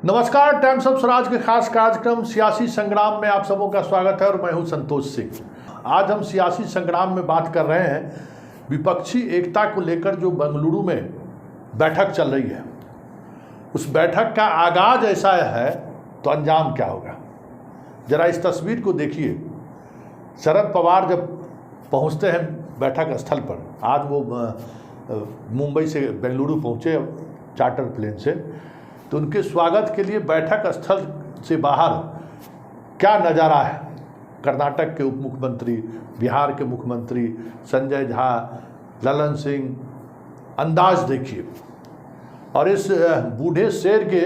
नमस्कार। Times of Swaraj के खास कार्यक्रम सियासी संग्राम में आप सबों का स्वागत है और मैं हूं संतोष सिंह। आज हम सियासी संग्राम में बात कर रहे हैं विपक्षी एकता को लेकर जो बेंगलुरु में बैठक चल रही है। उस बैठक का आगाज ऐसा है तो अंजाम क्या होगा, जरा इस तस्वीर को देखिए। शरद पवार जब पहुंचते हैं बैठक स्थल पर, आज वो मुंबई से बेंगलुरु पहुंचे चार्टर प्लेन से, तो उनके स्वागत के लिए बैठक स्थल से बाहर क्या नज़ारा है। कर्नाटक के उप मुख्यमंत्री, बिहार के मुख्यमंत्री संजय झा, ललन सिंह, अंदाज देखिए। और इस बूढ़े शेर के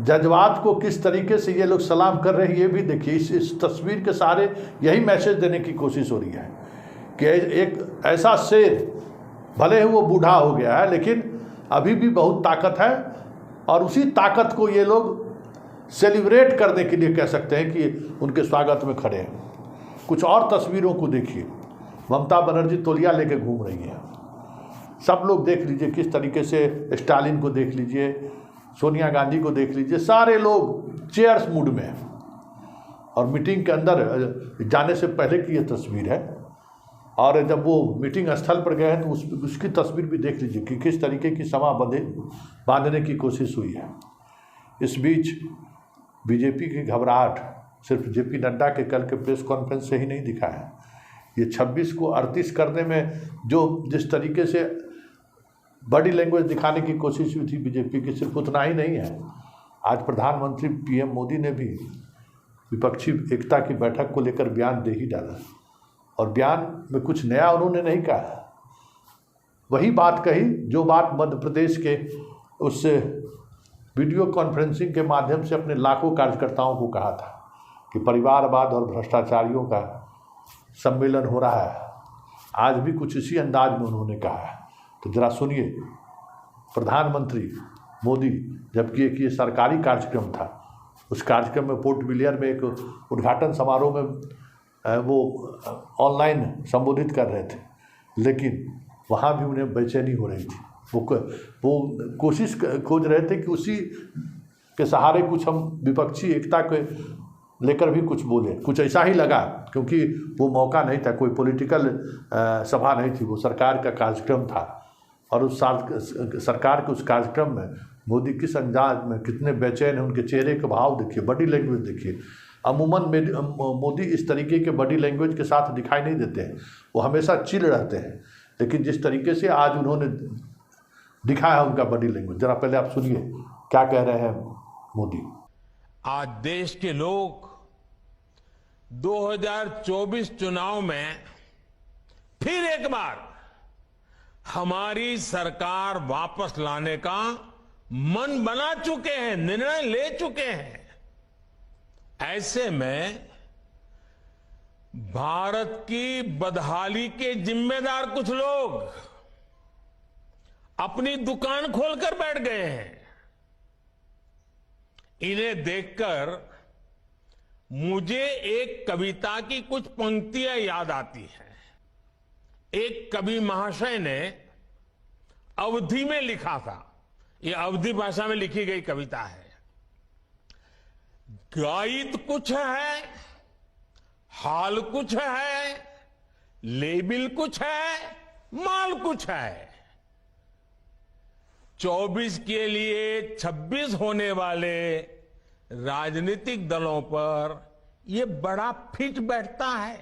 जज्बात को किस तरीके से ये लोग सलाम कर रहे हैं ये भी देखिए। इस तस्वीर के सहारे यही मैसेज देने की कोशिश हो रही है कि एक ऐसा शेर, भले ही वो बूढ़ा हो गया है लेकिन अभी भी बहुत ताकत है, और उसी ताकत को ये लोग सेलिब्रेट करने के लिए कह सकते हैं कि उनके स्वागत में खड़े हैं। कुछ और तस्वीरों को देखिए। ममता बनर्जी तौलिया लेके घूम रही है। सब लोग देख लीजिए किस तरीके से, स्टालिन को देख लीजिए, सोनिया गांधी को देख लीजिए, सारे लोग चेयर्स मूड में हैं। और मीटिंग के अंदर जाने से पहले की ये तस्वीर है, और जब वो मीटिंग स्थल पर गए हैं तो उसकी तस्वीर भी देख लीजिए कि किस तरीके की समा बांधने की कोशिश हुई है। इस बीच बीजेपी की घबराहट सिर्फ जेपी नड्डा के कल के प्रेस कॉन्फ्रेंस से ही नहीं दिखा है। ये 26 को 38 करने में जिस तरीके से बॉडी लैंग्वेज दिखाने की कोशिश हुई थी बीजेपी की, सिर्फ उतना ही नहीं है। आज प्रधानमंत्री पीएम मोदी ने भी विपक्षी एकता की बैठक को लेकर बयान दे ही डाला, और बयान में कुछ नया उन्होंने नहीं कहा। वही बात कही जो बात मध्य प्रदेश के उस वीडियो कॉन्फ्रेंसिंग के माध्यम से अपने लाखों कार्यकर्ताओं को कहा था कि परिवारवाद और भ्रष्टाचारियों का सम्मेलन हो रहा है। आज भी कुछ इसी अंदाज में उन्होंने कहा है। तो जरा सुनिए। प्रधानमंत्री मोदी, जबकि एक ये सरकारी कार्यक्रम था, उस कार्यक्रम में पोर्ट ब्लेयर में एक उद्घाटन समारोह में वो ऑनलाइन संबोधित कर रहे थे, लेकिन वहाँ भी उन्हें बेचैनी हो रही थी। वो कोशिश खोज रहे थे कि उसी के सहारे कुछ हम विपक्षी एकता के लेकर भी कुछ बोले। कुछ ऐसा ही लगा, क्योंकि वो मौका नहीं था, कोई पॉलिटिकल सभा नहीं थी, वो सरकार का कार्यक्रम था। और उस सरकार के उस कार्यक्रम में मोदी किस अंदाज में, कितने बेचैन हैं, उनके चेहरे के भाव देखिए, बॉडी लैंग्वेज देखिए। अमूमन मोदी इस तरीके के बॉडी लैंग्वेज के साथ दिखाई नहीं देते हैं, वो हमेशा चिल रहते हैं। लेकिन जिस तरीके से आज उन्होंने दिखाया है उनका बॉडी लैंग्वेज, जरा पहले आप सुनिए क्या कह रहे हैं मोदी। आज देश के लोग 2024 चुनाव में फिर एक बार हमारी सरकार वापस लाने का मन बना चुके हैं, निर्णय ले चुके हैं। ऐसे में भारत की बदहाली के जिम्मेदार कुछ लोग अपनी दुकान खोलकर बैठ गए हैं। इन्हें देखकर मुझे एक कविता की कुछ पंक्तियां याद आती हैं। एक कवि महाशय ने अवधी में लिखा था, यह अवधी भाषा में लिखी गई कविता है। गायित कुछ है, हाल कुछ है, लेबिल कुछ है, माल कुछ है। 24 के लिए 26 होने वाले राजनीतिक दलों पर यह बड़ा फिट बैठता है।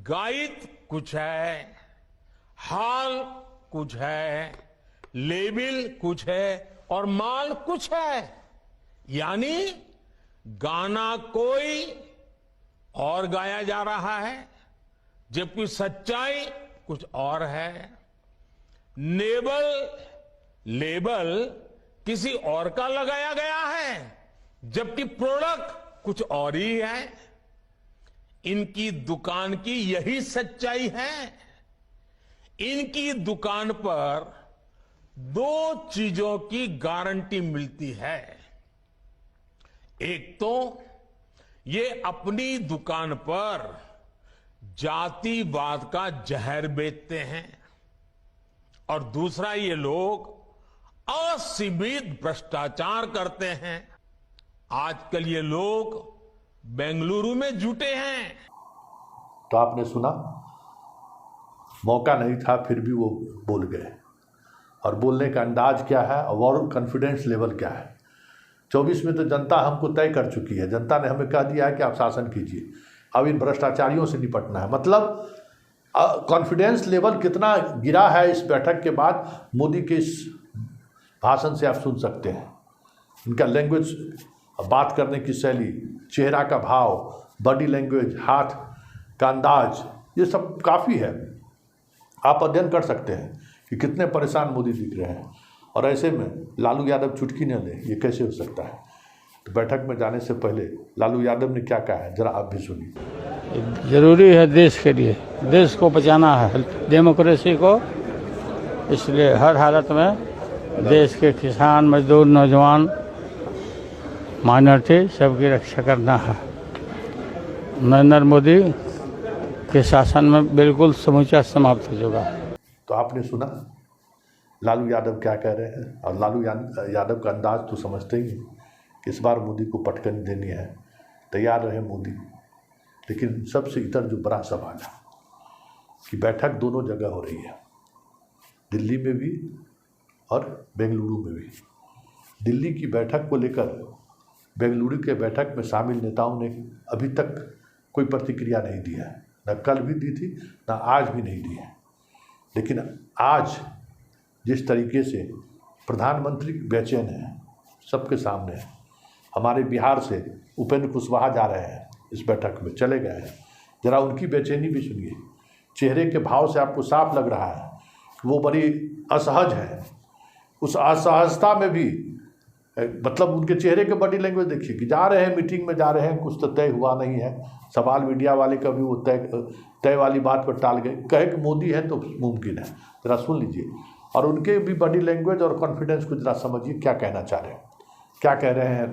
गायित कुछ है, हाल कुछ है, लेबिल कुछ है और माल कुछ है। यानी गाना कोई और गाया जा रहा है, जबकि सच्चाई कुछ और है। लेबल किसी और का लगाया गया है, जबकि प्रोडक्ट कुछ और ही है। इनकी दुकान की यही सच्चाई है। इनकी दुकान पर दो चीजों की गारंटी मिलती है। एक तो ये अपनी दुकान पर जातिवाद का जहर बेचते हैं, और दूसरा ये लोग असीमित भ्रष्टाचार करते हैं। आजकल ये लोग बेंगलुरु में जुटे हैं। तो आपने सुना, मौका नहीं था फिर भी वो बोल गए, और बोलने का अंदाज क्या है और कॉन्फिडेंस लेवल क्या है। 24 में तो जनता हमको तय कर चुकी है, जनता ने हमें कह दिया है कि आप शासन कीजिए, अब इन भ्रष्टाचारियों से निपटना है। मतलब कॉन्फिडेंस लेवल कितना गिरा है इस बैठक के बाद, मोदी के इस भाषण से आप सुन सकते हैं। इनका लैंग्वेज, बात करने की शैली, चेहरा का भाव, बॉडी लैंग्वेज, हाथ का अंदाज, ये सब काफ़ी है। आप अध्ययन कर सकते हैं कि कितने परेशान मोदी दिख रहे हैं, और ऐसे में लालू यादव चुटकी न ले, ये कैसे हो सकता है। तो बैठक में जाने से पहले लालू यादव ने क्या कहा है, जरा आप भी सुनिए। जरूरी है देश के लिए, देश को बचाना है, डेमोक्रेसी को, इसलिए हर हालत में देश के किसान, मजदूर, नौजवान, माइनॉरिटी सबकी रक्षा करना है। नरेंद्र मोदी के शासन में बिल्कुल समूचा समाप्त हो चुका। तो आपने सुना लालू यादव क्या कह रहे हैं, और लालू यादव का अंदाज तो समझते ही हैं कि इस बार मोदी को पटकनी देनी है, तैयार रहे मोदी। लेकिन सबसे इतर जो बड़ा सवाल है कि बैठक दोनों जगह हो रही है, दिल्ली में भी और बेंगलुरु में भी। दिल्ली की बैठक को लेकर बेंगलुरु के बैठक में शामिल नेताओं ने अभी तक कोई प्रतिक्रिया नहीं दी है, न कल भी दी थी, न आज भी नहीं दी है। लेकिन आज जिस तरीके से प्रधानमंत्री बेचैन है, सबके सामने है। हमारे बिहार से उपेंद्र कुशवाहा जा रहे हैं, इस बैठक में चले गए हैं। जरा उनकी बेचैनी भी सुनिए, चेहरे के भाव से आपको साफ लग रहा है कि वो बड़ी असहज है। उस असहजता में भी मतलब उनके चेहरे के बॉडी लैंग्वेज देखिए कि जा रहे हैं, मीटिंग में जा रहे हैं, कुछ तो तय हुआ नहीं है। सवाल मीडिया वाले का भी वो तय वाली बात पर टाल गए, कहे कि मोदी है तो मुमकिन है। जरा सुन लीजिए, और उनके भी बॉडी लैंग्वेज और कॉन्फिडेंस को जरा समझिए क्या कहना चाह रहे हैं, क्या कह रहे हैं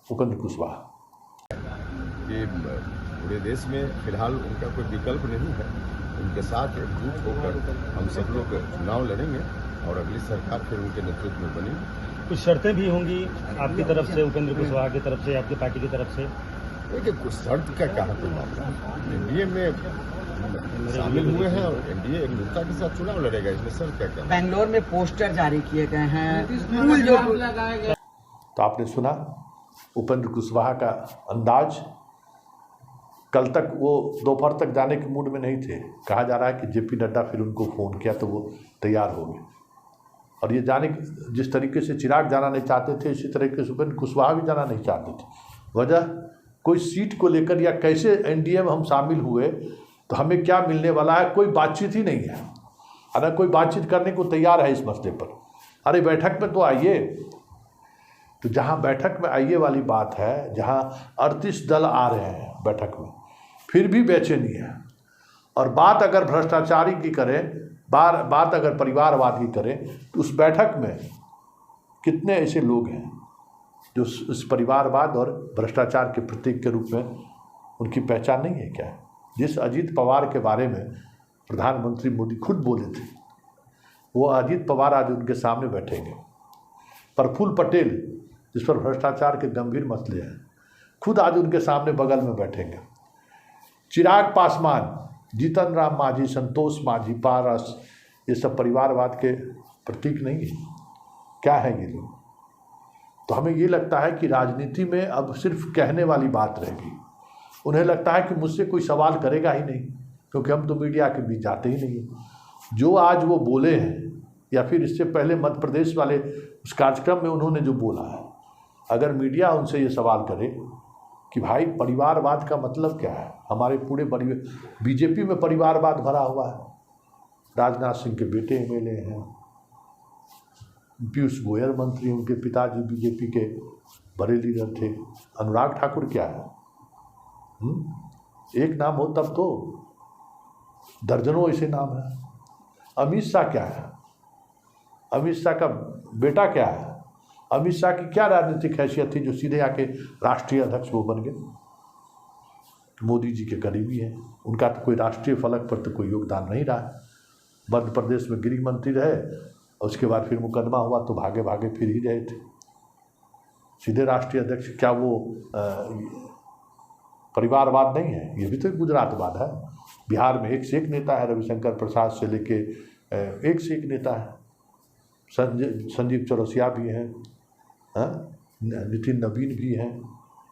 उपेंद्र कुशवाहा। कि पूरे देश में फिलहाल उनका कोई विकल्प नहीं है, उनके साथ एकजुट होकर हम सब लोग चुनाव लड़ेंगे और अगली सरकार फिर उनके नेतृत्व में बनेगी। कुछ शर्तें भी होंगी आपकी तरफ से, उपेंद्र कुशवाहा की तरफ से, आपकी पार्टी की तरफ से? देखिए, कुछ शर्त का कहा कोई मामला, एनडीए में शामिल हुए हैं और एनडीए एकजुटता के साथ चुनाव लड़ेगा, इसमें शर्त क्या कहना। बेंगलोर में पोस्टर जारी किए गए हैं, तो आपने सुना उपेंद्र कुशवाहा का अंदाज। कल तक वो दोपहर तक जाने के मूड में नहीं थे, कहा जा रहा है कि जेपी नड्डा फिर उनको फ़ोन किया तो वो तैयार हो गए। और ये जाने, जिस तरीके से चिराग जाना नहीं चाहते थे, इसी तरीके से उपेंद्र कुशवाहा भी जाना नहीं चाहते थे। वजह कोई सीट को लेकर या कैसे एनडीए में हम शामिल हुए तो हमें क्या मिलने वाला है, कोई बातचीत ही नहीं है। अगर कोई बातचीत करने को तैयार है इस मसले पर, अरे बैठक में तो आइए। तो जहाँ बैठक में आइए वाली बात है, जहाँ 38 दल आ रहे हैं बैठक में, फिर भी बेचैनी है। और बात अगर भ्रष्टाचारी की करें, बात अगर परिवारवाद की करें, तो उस बैठक में कितने ऐसे लोग हैं जो इस परिवारवाद और भ्रष्टाचार के प्रतीक के रूप में उनकी पहचान नहीं है क्या? जिस अजीत पवार के बारे में प्रधानमंत्री मोदी खुद बोले थे, वो अजीत पवार आज उनके सामने बैठेंगे। प्रफुल्ल पटेल, जिस पर भ्रष्टाचार के गंभीर मसले हैं, खुद आज उनके सामने बगल में बैठेंगे। चिराग पासवान, जीतन राम मांझी, संतोष मांझी, पारस, ये सब परिवारवाद के प्रतीक नहीं है क्या है ये लोग? तो हमें ये लगता है कि राजनीति में अब सिर्फ कहने वाली बात रहेगी। उन्हें लगता है कि मुझसे कोई सवाल करेगा ही नहीं, क्योंकि हम तो मीडिया के बीच जाते ही नहीं। जो आज वो बोले हैं, या फिर इससे पहले मध्य प्रदेश वाले उस कार्यक्रम में उन्होंने जो बोला है, अगर मीडिया उनसे ये सवाल करे कि भाई परिवारवाद का मतलब क्या है, हमारे पूरे बीजेपी में परिवारवाद भरा हुआ है। राजनाथ सिंह के बेटे एमएलए हैं, पीयूष गोयल मंत्री, उनके पिताजी बीजेपी के बड़े लीडर थे। अनुराग ठाकुर क्या है? एक नाम हो तब तो, दर्जनों ऐसे नाम हैं। अमित शाह क्या है? अमित शाह का बेटा क्या है? अमित शाह की क्या राजनीतिक हैसियत थी जो सीधे आके राष्ट्रीय अध्यक्ष वो बन गए? मोदी जी के करीबी हैं, उनका तो कोई राष्ट्रीय फलक पर तो कोई योगदान नहीं रहा। मध्य प्रदेश में गृह मंत्री रहे, उसके बाद फिर मुकदमा हुआ तो भागे भागे फिर ही रहे थे। सीधे राष्ट्रीय अध्यक्ष, क्या वो परिवारवाद नहीं है? ये भी तो एक गुजरातवाद है। बिहार में एक से एक नेता है, रविशंकर प्रसाद से लेके एक से एक नेता है। संजीव चौरसिया भी हैं, नितिन नवीन भी हैं,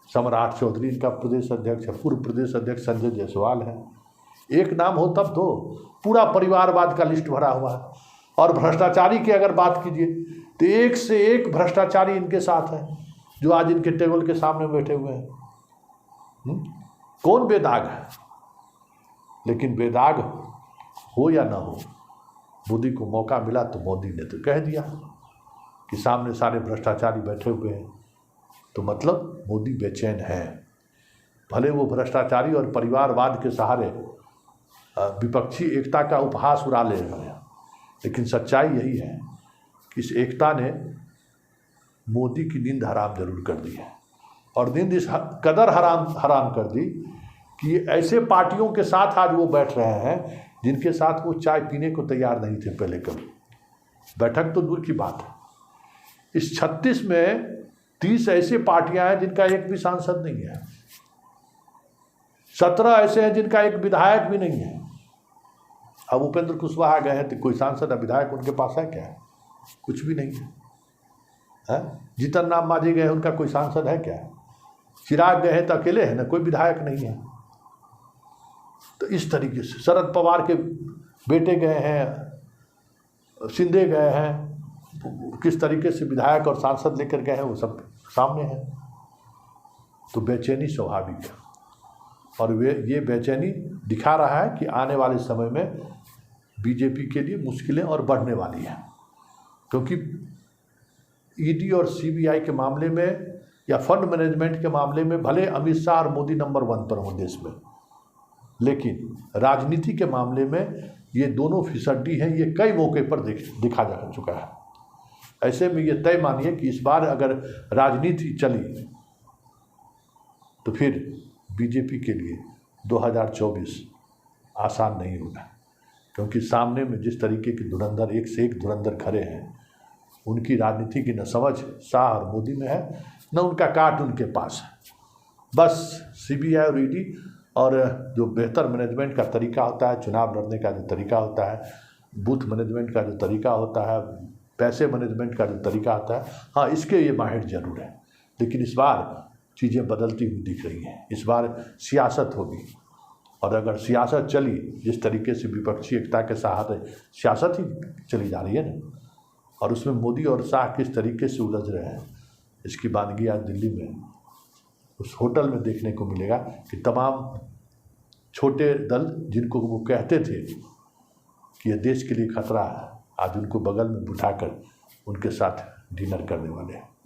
सम्राट चौधरी इनका प्रदेश अध्यक्ष है, पूर्व प्रदेश अध्यक्ष संजय जायसवाल है। एक नाम हो तब तो पूरा परिवारवाद का लिस्ट भरा हुआ है। और भ्रष्टाचारी की अगर बात कीजिए तो एक से एक भ्रष्टाचारी इनके साथ है, जो आज इनके टेबल के सामने बैठे हुए हैं। कौन बेदाग है? लेकिन बेदाग हो या ना हो, मोदी को मौका मिला तो मोदी ने तो कह दिया कि सामने सारे भ्रष्टाचारी बैठे हुए हैं, तो मतलब मोदी बेचैन है। भले वो भ्रष्टाचारी और परिवारवाद के सहारे विपक्षी एकता का उपहास उड़ा ले रहे हैं, लेकिन सच्चाई यही है कि इस एकता ने मोदी की नींद हराम जरूर कर दी है। और नींद इस कदर हराम कर दी कि ऐसे पार्टियों के साथ आज वो बैठ रहे हैं जिनके साथ वो चाय पीने को तैयार नहीं थे पहले कभी। बैठक तो दूर की बात है, इस 36 में 30 ऐसे पार्टियां हैं जिनका एक भी सांसद नहीं है, 17 ऐसे हैं जिनका एक विधायक भी नहीं है। अब उपेंद्र कुशवाहा गए हैं तो कोई सांसद या विधायक उनके पास है क्या? कुछ भी नहीं है। जीतन राम मांझी गए हैं, उनका कोई सांसद है क्या? चिराग गए हैं तो अकेले हैं ना, कोई विधायक नहीं है। तो इस तरीके से शरद पवार के बेटे गए हैं, शिंदे गए हैं, किस तरीके से विधायक और सांसद लेकर गए हैं वो सब सामने है। तो बेचैनी स्वाभाविक है, और ये बेचैनी दिखा रहा है कि आने वाले समय में बीजेपी के लिए मुश्किलें और बढ़ने वाली हैं। क्योंकि ईडी और सीबीआई के मामले में या फंड मैनेजमेंट के मामले में भले अमित शाह और मोदी नंबर 1 पर हों देश में, लेकिन राजनीति के मामले में ये दोनों फिसड्डी हैं। ये कई मौके पर दिखा जा चुका है। ऐसे में ये तय मानिए कि इस बार अगर राजनीति चली तो फिर बीजेपी के लिए 2024 आसान नहीं होगा, क्योंकि सामने में जिस तरीके के धुरंधर, एक से एक धुरंधर खड़े हैं, उनकी राजनीति की न समझ शाह और मोदी में है, न उनका काट उनके पास है। बस सीबीआई और ईडी और जो बेहतर मैनेजमेंट का तरीका होता है, चुनाव लड़ने का जो तरीका होता है, बूथ मैनेजमेंट का जो तरीका होता है, पैसे मैनेजमेंट का जो तरीका होता है, हाँ इसके ये माहिर जरूर है। लेकिन इस बार चीज़ें बदलती हुई दिख रही हैं। इस बार सियासत होगी, और अगर सियासत चली जिस तरीके से विपक्षी एकता के सहारे सियासत ही चली जा रही है ना, और उसमें मोदी और शाह किस तरीके से उलझ रहे हैं, इसकी बानगी आज दिल्ली में उस होटल में देखने को मिलेगा कि तमाम छोटे दल जिनको वो कहते थे कि यह देश के लिए खतरा है, आज उनको बगल में बिठाकर उनके साथ डिनर करने वाले हैं।